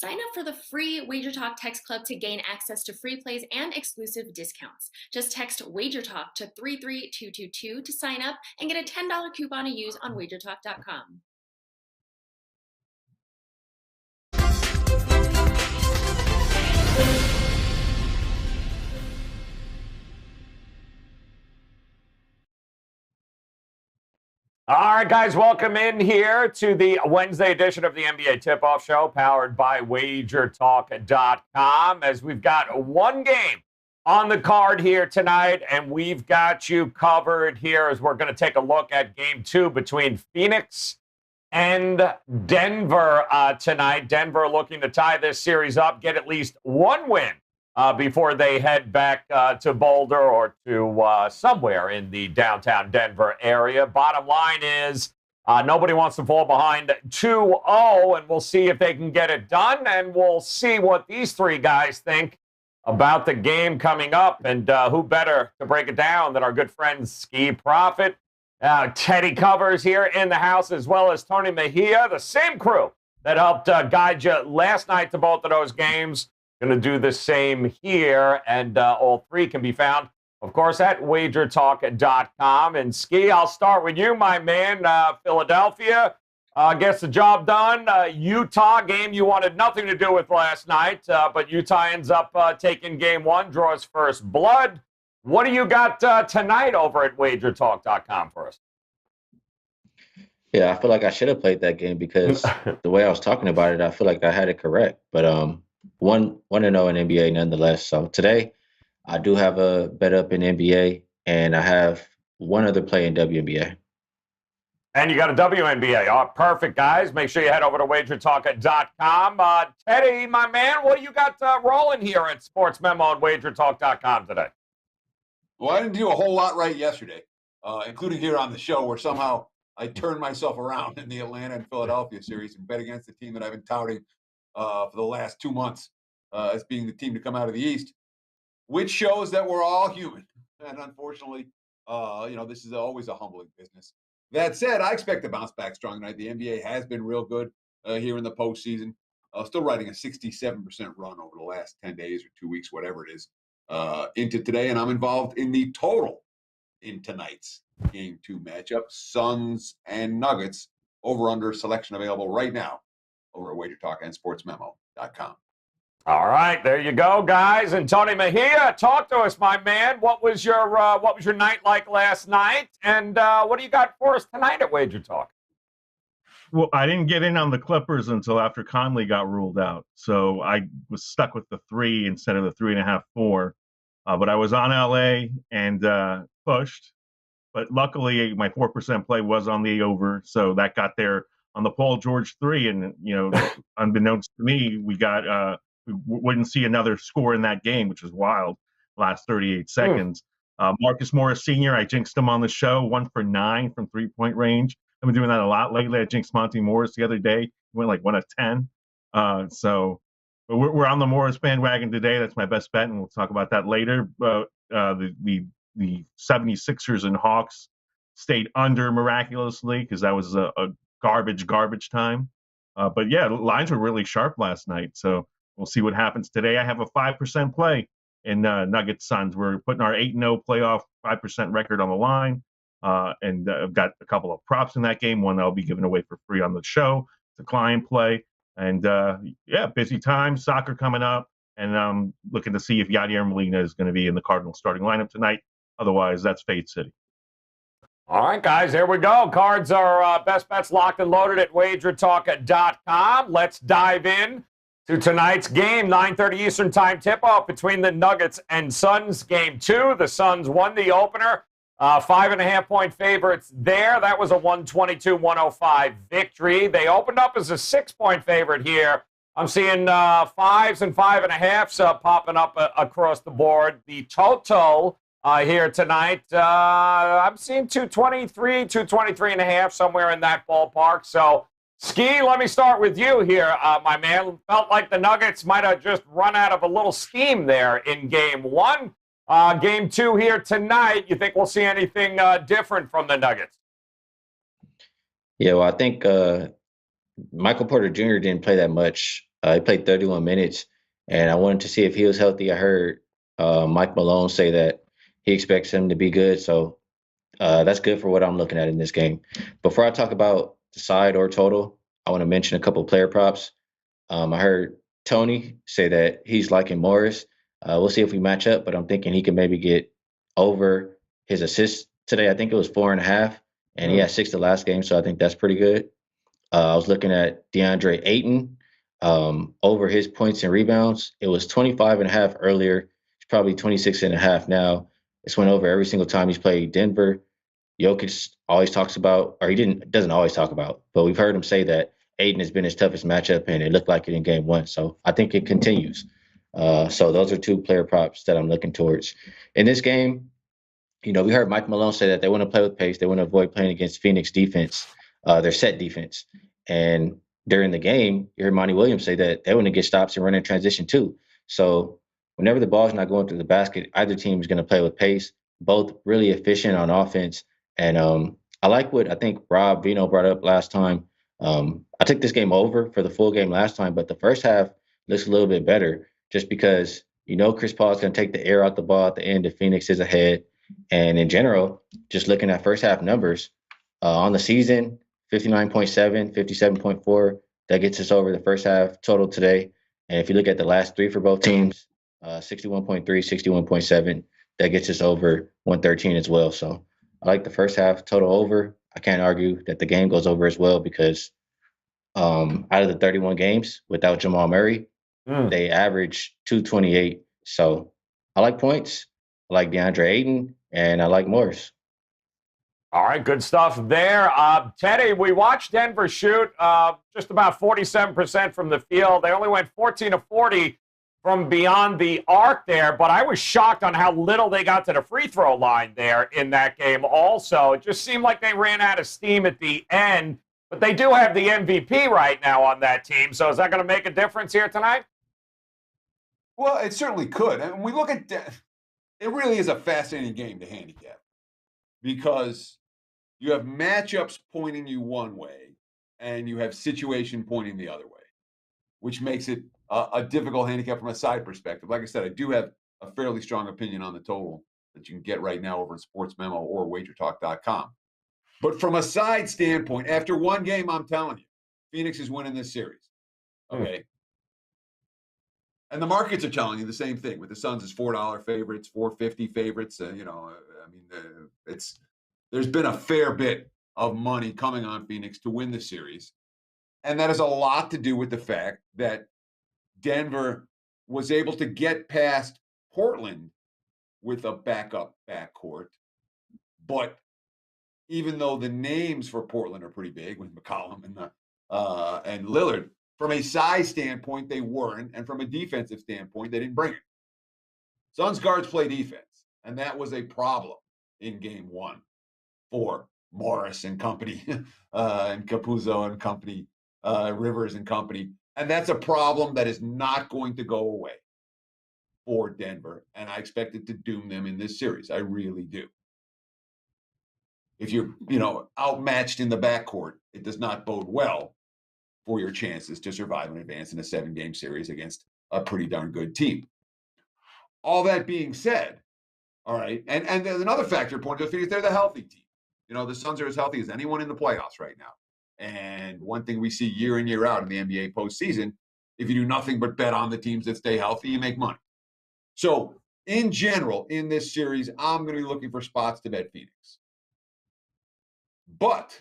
Sign up for the free WagerTalk text club to gain access to free plays and exclusive discounts. Just text WagerTalk to 33222 to sign up and get a $10 coupon to use on WagerTalk.com. All right, guys, welcome in here to the Wednesday edition of the NBA Tip-Off Show, powered by WagerTalk.com, as we've got one game on the card here tonight, and we've got you covered here as we're going to take a look at Game 2 between Phoenix and Denver tonight. Denver looking to tie this series up, get at least one win before they head back to Boulder or to somewhere in the downtown Denver area. Bottom line is nobody wants to fall behind 2-0, and we'll see if they can get it done, and we'll see what these three guys think about the game coming up, and who better to break it down than our good friend Ski Prophet. Teddy Covers here in the house, as well as Tony Mejia, the same crew that helped guide you last night to both of those games. Going to do the same here, and all three can be found, of course, at WagerTalk.com. And Ski, I'll start with you, my man. Philadelphia gets the job done. Utah game you wanted nothing to do with last night, but Utah ends up taking Game 1, draws first blood. What do you got tonight over at WagerTalk.com for us? Yeah, I feel like I should have played that game because the way I was talking about it, I feel like I had it correct. But 1-0 in NBA nonetheless. So today, I do have a bet up in NBA, and I have one other play in WNBA. And you got a WNBA. Oh, perfect, guys. Make sure you head over to WagerTalk.com. Teddy, my man, what do you got rolling here at SportsMemo and WagerTalk.com today? Well, I didn't do a whole lot right yesterday, including here on the show, where somehow I turned myself around in the Atlanta and Philadelphia series and bet against the team that I've been touting for the last 2 months as being the team to come out of the East, which shows that we're all human. And unfortunately, this is always a humbling business. That said, I expect to bounce back strong tonight. The NBA has been real good here in the postseason. Still riding a 67% run over the last 10 days or 2 weeks, whatever it is, into today. And I'm involved in the total in tonight's Game 2 matchup. Suns and Nuggets, over-under selection available right now over at WagerTalk and Sportsmemo.com. All right, there you go, guys. And Tony Mejia, talk to us, my man. What was your night like last night? And what do you got for us tonight at Wager Talk? Well, I didn't get in on the Clippers until after Conley got ruled out. So I was stuck with the 3 instead of the 3.5, 4. But I was on LA and pushed. But luckily, my 4% play was on the over. So that got there on the Paul George 3. And, unbeknownst to me, we wouldn't see another score in that game, which was wild, last 38 seconds. Marcus Morris Sr., I jinxed him on the show, 1 for 9 from three-point range. I've been doing that a lot lately. I jinxed Monty Morris the other day. He went like 1 of 10. So we're on the Morris bandwagon today. That's my best bet, and we'll talk about that later. The 76ers and Hawks stayed under miraculously because that was a garbage time. But, yeah, the lines were really sharp last night. So we'll see what happens today. I have a 5% play in Nuggets Suns. We're putting our 8-0 playoff 5% record on the line. And I've got a couple of props in that game. One I'll be giving away for free on the show. It's a client play. And, busy time, soccer coming up. And I'm looking to see if Yadier Molina is going to be in the Cardinals starting lineup tonight. Otherwise, that's Fade City. All right, guys, here we go. Cards are best bets locked and loaded at WagerTalk.com. Let's dive in to tonight's game, 9:30 Eastern Time tip-off between the Nuggets and Suns. Game 2, the Suns won the opener. 5.5-point favorites there. That was a 122-105 victory. They opened up as a 6-point favorite here. I'm seeing 5s and 5.5s popping up across the board. The total here tonight, I'm seeing 223, 223.5, somewhere in that ballpark. So, Ski, let me start with you here, my man. Felt like the Nuggets might have just run out of a little steam there in Game 1. Game 2 here tonight, you think we'll see anything different from the Nuggets? Yeah, well, I think Michael Porter Jr. didn't play that much He played 31 minutes, and I wanted to see if he was healthy. I heard Mike Malone say that he expects him to be good, so that's good for what I'm looking at in this game. Before I talk about the side or total, I want to mention a couple of player props. I heard Tony say that he's liking Morris. We'll see if we match up, but I'm thinking he can maybe get over his assists today. I think it was 4.5, and he had 6 the last game, so I think that's pretty good. I was looking at DeAndre Ayton over his points and rebounds. It was 25.5 earlier. It's probably 26.5 now. It's went over every single time he's played Denver. Jokic always talks about, or doesn't always talk about, but we've heard him say that Aiden has been his toughest matchup, and it looked like it in game one. So I think it continues. So those are 2 player props that I'm looking towards. In this game, we heard Mike Malone say that they want to play with pace. They want to avoid playing against Phoenix defense, their set defense. And during the game, you heard Monty Williams say that they want to get stops and run in transition too. So whenever the ball's not going through the basket, either team is going to play with pace, both really efficient on offense. And I like what I think Rob Vino brought up last time. I took this game over for the full game last time, but the first half looks a little bit better just because Chris Paul is going to take the air out the ball at the end if Phoenix is ahead. And in general, just looking at first half numbers on the season, 59.7, 57.4, that gets us over the first half total today. And if you look at the last 3 for both teams, 61.3, 61.7, that gets us over 113 as well. So I like the first half total over. I can't argue that the game goes over as well because out of the 31 games without Jamal Murray, they average 228. So I like points. I like DeAndre Ayton, and I like Morris. All right, good stuff there. Teddy, we watched Denver shoot just about 47% from the field. They only went 14 of 40 from beyond the arc there, but I was shocked on how little they got to the free throw line there in that game also. It just seemed like they ran out of steam at the end, but they do have the MVP right now on that team, so is that going to make a difference here tonight? Well, it certainly could. And we look at it really is a fascinating game to handicap because you have matchups pointing you one way and you have situation pointing the other way, which makes it a difficult handicap from a side perspective. Like I said, I do have a fairly strong opinion on the total that you can get right now over in SportsMemo or WagerTalk.com. But from a side standpoint, after one game, I'm telling you, Phoenix is winning this series. Okay. And the markets are telling you the same thing with the Suns as $4 favorites, $4.50 favorites. There's been a fair bit of money coming on Phoenix to win the series. And that has a lot to do with the fact that Denver was able to get past Portland with a backup backcourt. But even though the names for Portland are pretty big with McCollum and Lillard, from a size standpoint, they weren't. And from a defensive standpoint, they didn't bring it. Suns guards play defense. And that was a problem in game one for Morris and company, and Capuzzo and company, Rivers and company. And that's a problem that is not going to go away for Denver. And I expect it to doom them in this series. I really do. If you're, outmatched in the backcourt, it does not bode well for your chances to survive and advance in a 7-game series against a pretty darn good team. All that being said, all right, and there's another factor point to Phoenix, they're the healthy team. The Suns are as healthy as anyone in the playoffs right now. And one thing we see year in, year out in the NBA postseason, if you do nothing but bet on the teams that stay healthy, you make money. So in general, in this series, I'm going to be looking for spots to bet Phoenix. But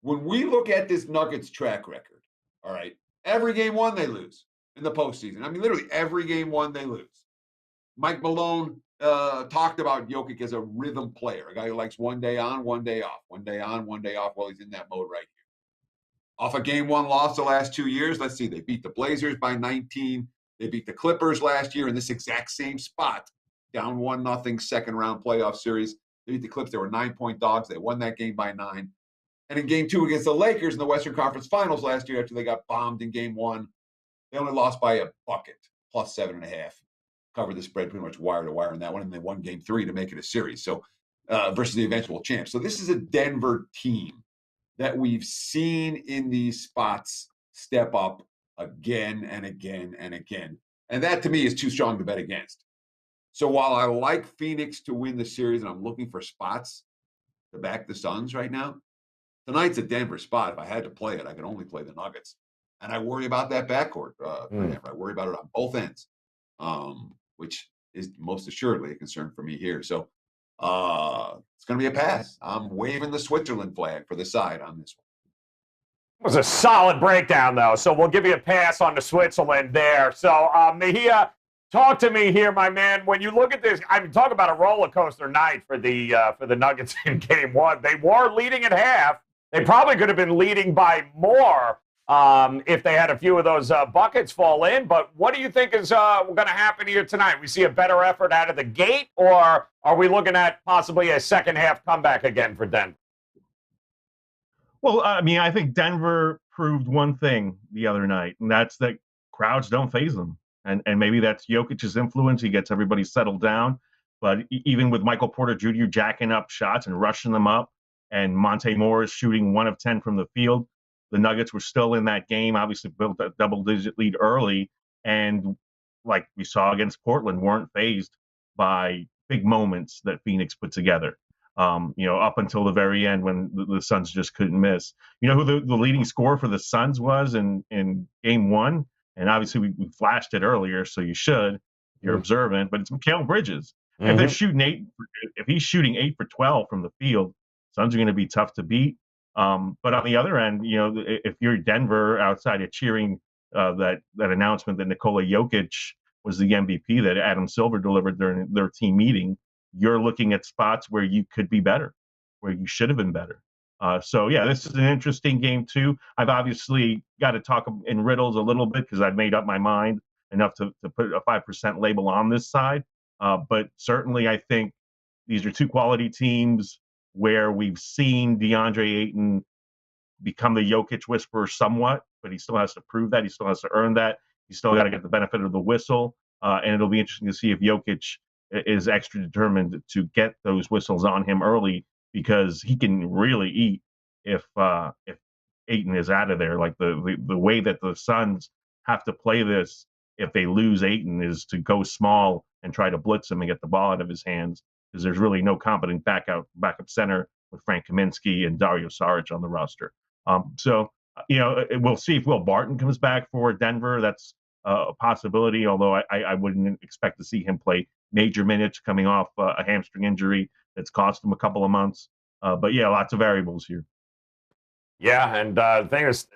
when we look at this Nuggets track record, all right, every game one they lose in the postseason. I mean, literally every game one they lose. Mike Malone talked about Jokic as a rhythm player, a guy who likes one day on, one day off, one day on, one day off. Well, he's in that mode right here. Off a game one loss the last 2 years, let's see, they beat the Blazers by 19. They beat the Clippers last year in this exact same spot, down 1-0 second round playoff series. They beat the Clips. They were 9-point dogs. They won that game by 9. And in game 2 against the Lakers in the Western Conference Finals last year, after they got bombed in game 1, they only lost by a bucket, plus 7.5. Covered the spread pretty much wire to wire in that one, and they won game 3 to make it a series. So versus the eventual champs. So this is a Denver team that we've seen in these spots step up again and again and again. And that to me is too strong to bet against. So while I like Phoenix to win the series and I'm looking for spots to back the Suns right now, tonight's a Denver spot. If I had to play it, I could only play the Nuggets. And I worry about that backcourt for Denver. I worry about it on both ends, which is most assuredly a concern for me here. So it's going to be a pass. I'm waving the Switzerland flag for the side on this one. It was a solid breakdown, though, so we'll give you a pass on the Switzerland there. So, Mejia, talk to me here, my man. When you look at this, I mean, talk about a roller coaster night for the Nuggets in Game 1. They were leading at half. They probably could have been leading by more if they had a few of those buckets fall in. But what do you think is going to happen here tonight? We see a better effort out of the gate, or are we looking at possibly a second-half comeback again for Denver? Well, I mean, I think Denver proved one thing the other night, and that's that crowds don't faze them. And maybe that's Jokic's influence. He gets everybody settled down. But even with Michael Porter Jr. jacking up shots and rushing them up, and Monte Morris shooting 1 of 10 from the field, the Nuggets were still in that game, obviously built a double-digit lead early, and like we saw against Portland, weren't fazed by big moments that Phoenix put together. Up until the very end when the Suns just couldn't miss. You know who the leading scorer for the Suns was in Game 1? And obviously we flashed it earlier, so you should. You're observant, but it's Mikal Bridges. If they're shooting if he's shooting 8 for 12 from the field, Suns are going to be tough to beat. But on the other end, if you're Denver outside of cheering that announcement that Nikola Jokic was the MVP that Adam Silver delivered during their team meeting, you're looking at spots where you could be better, where you should have been better. This is an interesting game, too. I've obviously got to talk in riddles a little bit because I've made up my mind enough to put a 5% label on this side. But certainly I think these are two quality teams where we've seen DeAndre Ayton become the Jokic whisperer somewhat, but he still has to prove that. He still has to earn that. He's still got to get the benefit of the whistle. And it'll be interesting to see if Jokic is extra determined to get those whistles on him early, because he can really eat if Ayton is out of there. Like the way that the Suns have to play this if they lose Ayton is to go small and try to blitz him and get the ball out of his hands, because there's really no competent backup center with Frank Kaminsky and Dario Saric on the roster. We'll see if Will Barton comes back for Denver. That's a possibility, although I wouldn't expect to see him play major minutes coming off a hamstring injury that's cost him a couple of months. Lots of variables here. Yeah, and the thing is,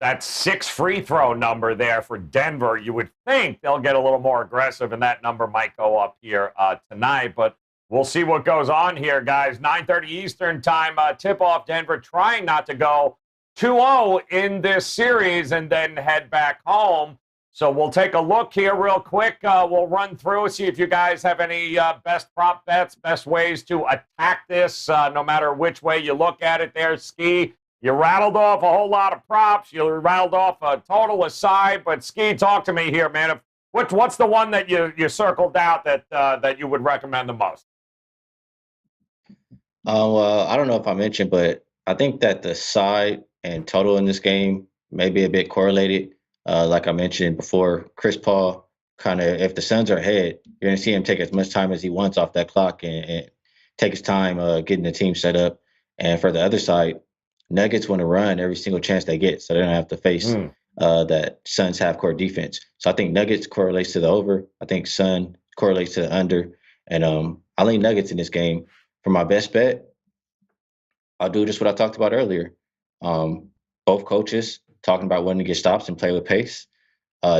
that 6 free throw number there for Denver, you would think they'll get a little more aggressive, and that number might go up here tonight. But we'll see what goes on here, guys. 9:30 Eastern time, tip-off. Denver trying not to go 2-0 in this series and then head back home. So we'll take a look here real quick. We'll run through, see if you guys have any best prop bets, best ways to attack this, no matter which way you look at it there. Ski, you rattled off a whole lot of props. You rattled off a total aside. But, Ski, talk to me here, man. What's the one that you circled out that you would recommend the most? I don't know if I mentioned, but I think that the side and total in this game may be a bit correlated. Like I mentioned before, Chris Paul, kind of, if the Suns are ahead, you're going to see him take as much time as he wants off that clock and take his time getting the team set up. And for the other side, Nuggets want to run every single chance they get, so they don't have to face that Suns half-court defense. So I think Nuggets correlates to the over. I think Sun correlates to the under. And I lean Nuggets in this game. For my best bet, I'll do just what I talked about earlier. Both coaches talking about wanting to get stops and play with pace.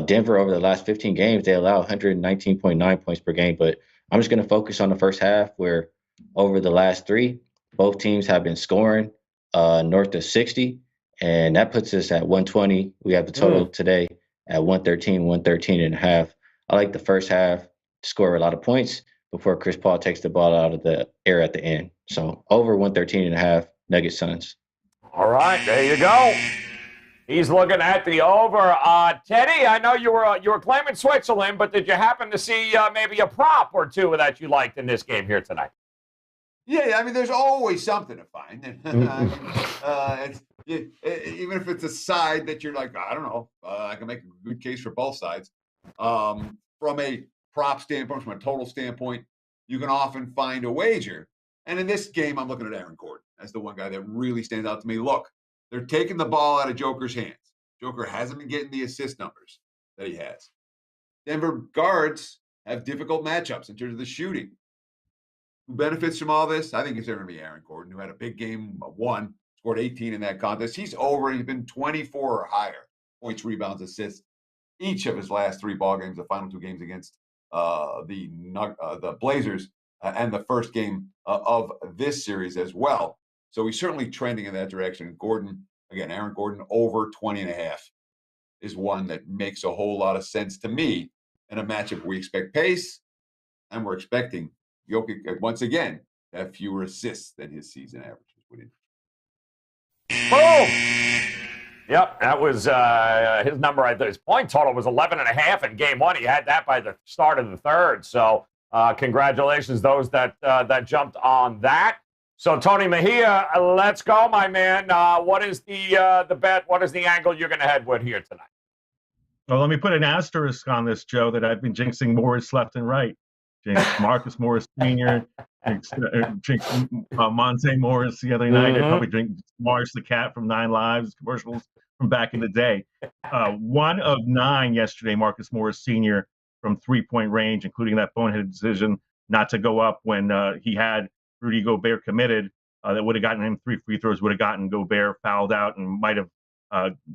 Denver, over the last 15 games, they allow 119.9 points per game. But I'm just going to focus on the first half, where over the last 3, both teams have been scoring north of 60. And that puts us at 120. We have the total today at 113 and a half. I like the first half to score a lot of points before Chris Paul takes the ball out of the air at the end. So over 113 and a half, Nuggets Suns. All right, there you go. He's looking at the over. Teddy, I know you were claiming Switzerland, but did you happen to see maybe a prop or two that you liked in this game here tonight? Yeah, I mean, there's always something to find. even if it's a side that you're like, I don't know, I can make a good case for both sides. From a prop standpoint, from a total standpoint, you can often find a wager. And in this game, I'm looking at Aaron Gordon as the one guy that really stands out to me. Look, they're taking the ball out of Joker's hands. Joker hasn't been getting the assist numbers that he has. Denver guards have difficult matchups in terms of the shooting. Who benefits from all this? I think it's going to be Aaron Gordon, who had a big game, won, scored 18 in that contest. He's over. He's been 24 or higher points, rebounds, assists each of his last 3 ball games, the final 2 games against the Blazers and the first game of this series as well. So he's certainly trending in that direction. Gordon, again, Aaron Gordon over 20.5 is one that makes a whole lot of sense to me in a matchup where we expect pace and we're expecting Jokic, once again, to have fewer assists than his season averages would indicate. Boom! Yep, that was his number. His point total was 11.5 in game 1. He had that by the start of the third. So congratulations, those that jumped on that. So Tony Mejia, let's go, my man. What is the bet? What is the angle you're going to head with here tonight? Well, let me put an asterisk on this, Joe, that I've been jinxing Morris left and right. Jinx Marcus Morris Sr., jinx Monte Morris the other night. I probably drink Morris the Cat from 9 Lives commercials from back in the day. 1 of 9 yesterday, Marcus Morris Sr. from 3-point range, including that boneheaded decision not to go up when he had Rudy Gobert committed. That would have gotten him 3 free throws, would have gotten Gobert fouled out and might have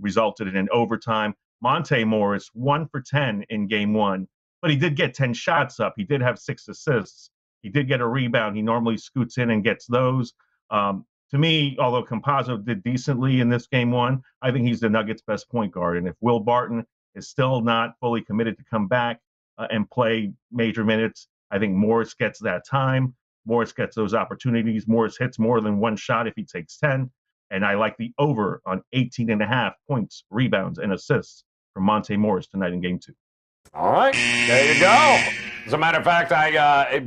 resulted in an overtime. Monte Morris, 1 for 10 in game 1. But he did get 10 shots up. He did have 6 assists. He did get a rebound. He normally scoots in and gets those. To me, although Campazzo did decently in this game 1, I think he's the Nuggets' best point guard. And if Will Barton is still not fully committed to come back and play major minutes, I think Morris gets that time. Morris gets those opportunities. Morris hits more than 1 shot if he takes 10. And I like the over on 18.5 points, rebounds, and assists from Monte Morris tonight in game 2. All right, there you go. As a matter of fact,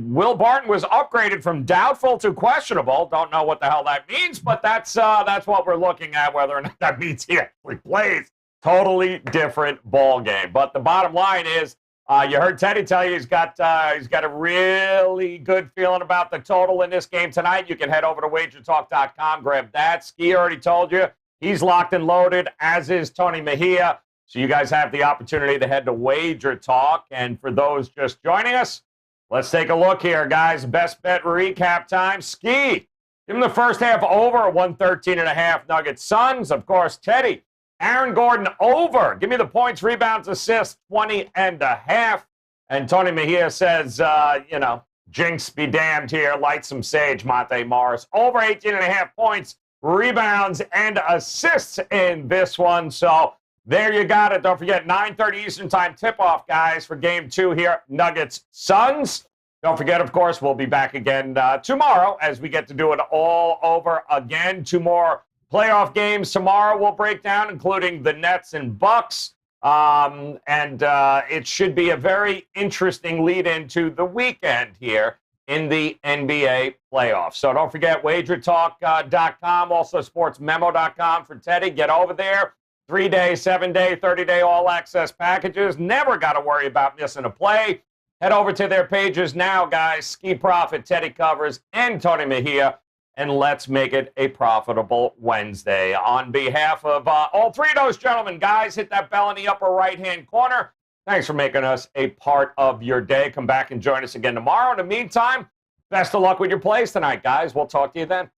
Will Barton was upgraded from doubtful to questionable. Don't know what the hell that means, but that's what we're looking at, whether or not that means he actually plays. Totally different ball game. But the bottom line is, you heard Teddy tell you he's got a really good feeling about the total in this game tonight. You can head over to WagerTalk.com, grab that. Ski already told you he's locked and loaded, as is Tony Mejia. So you guys have the opportunity to head to Wager Talk. And for those just joining us, let's take a look here, guys. Best bet recap time. Ski, give him the first half over, 113.5 Nuggets Suns. Of course, Teddy, Aaron Gordon over. Give me the points, rebounds, assists, 20.5. And Tony Mejia says, jinx be damned here. Light some sage, Monte Morris. Over 18.5 points, rebounds, and assists in this one. So there you got it. Don't forget, 9:30 Eastern Time tip-off, guys, for Game 2 here, Nuggets-Suns. Don't forget, of course, we'll be back again tomorrow as we get to do it all over again. 2 more playoff games tomorrow we'll break down, including the Nets and Bucks. It should be a very interesting lead into the weekend here in the NBA playoffs. So don't forget, WagerTalk.com, also SportsMemo.com for Teddy. Get over there. 3-day, 7-day, 30-day all-access packages. Never got to worry about missing a play. Head over to their pages now, guys. Ski Profit, Teddy Covers, and Tony Mejia. And let's make it a profitable Wednesday. On behalf of all 3 of those gentlemen, guys, hit that bell in the upper right-hand corner. Thanks for making us a part of your day. Come back and join us again tomorrow. In the meantime, best of luck with your plays tonight, guys. We'll talk to you then.